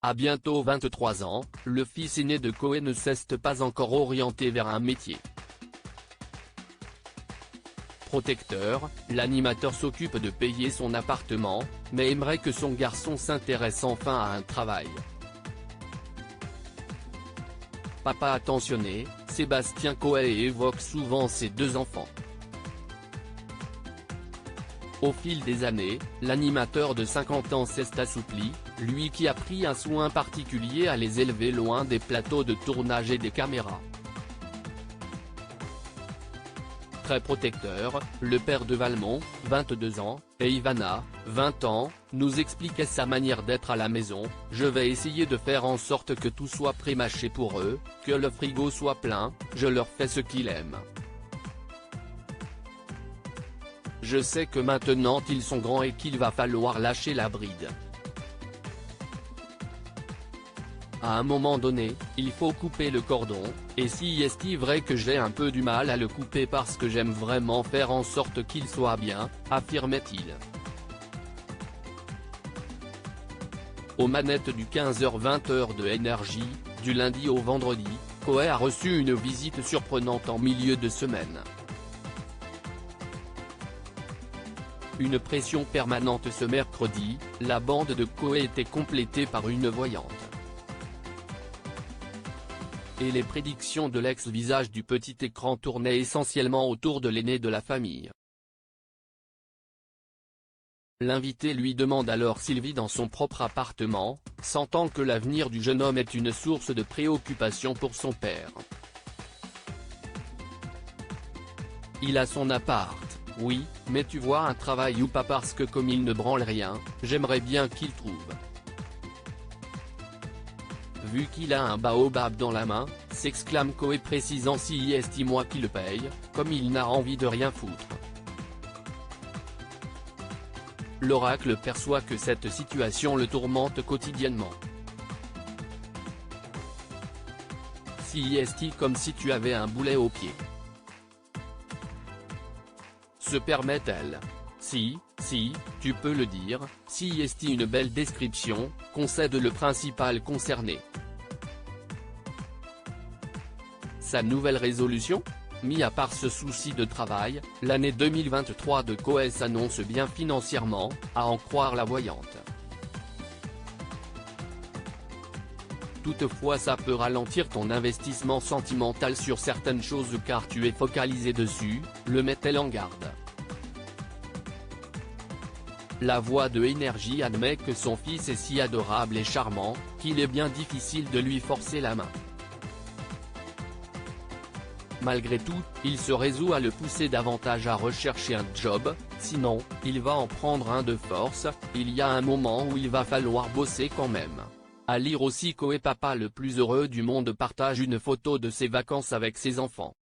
À bientôt 23 ans, le fils aîné de Koé ne s'est pas encore orienté vers un métier protecteur. L'animateur s'occupe de payer son appartement, mais aimerait que son garçon s'intéresse enfin à un travail. Papa attentionné, Sébastien Koé évoque souvent ses deux enfants. Au fil des années, l'animateur de 50 ans s'est assoupli, lui qui a pris un soin particulier à les élever loin des plateaux de tournage et des caméras. Très protecteur, le père de Valmont, 22 ans, et Ivana, 20 ans, nous expliquait sa manière d'être à la maison. Je vais essayer de faire en sorte que tout soit pré-mâché pour eux, que le frigo soit plein, je leur fais ce qu'ils aiment. Je sais que maintenant ils sont grands et qu'il va falloir lâcher la bride. À un moment donné, il faut couper le cordon, et si est vrai que j'ai un peu du mal à le couper parce que j'aime vraiment faire en sorte qu'il soit bien, affirmait-il. Aux manettes du 15h-20h de Énergie, du lundi au vendredi, Koé a reçu une visite surprenante en milieu de semaine. Une pression permanente ce mercredi, la bande de Koé était complétée par une voyante. Et les prédictions de l'ex-visage du petit écran tournaient essentiellement autour de l'aîné de la famille. L'invité lui demande alors s'il vit dans son propre appartement, sentant que l'avenir du jeune homme est une source de préoccupation pour son père. Il a son appart, oui, mais tu vois un travail ou pas parce que comme il ne branle rien, j'aimerais bien qu'il trouve. Vu qu'il a un baobab dans la main, s'exclame Koé précisant si est moi qui le paye, comme il n'a envie de rien foutre. L'oracle perçoit que cette situation le tourmente quotidiennement. Si est comme si tu avais un boulet au pied. Se permet-elle? Si, tu peux le dire, si est une belle description, concède le principal concerné. Sa nouvelle résolution? Mis à part ce souci de travail, l'année 2023 de Koé s'annonce bien financièrement, à en croire la voyante. Toutefois ça peut ralentir ton investissement sentimental sur certaines choses car tu es focalisé dessus, le met-elle en garde. La voix de Énergie admet que son fils est si adorable et charmant, qu'il est bien difficile de lui forcer la main. Malgré tout, il se résout à le pousser davantage à rechercher un job, sinon, il va en prendre un de force. Il y a un moment où il va falloir bosser quand même. À lire aussi Koé papa le plus heureux du monde partage une photo de ses vacances avec ses enfants.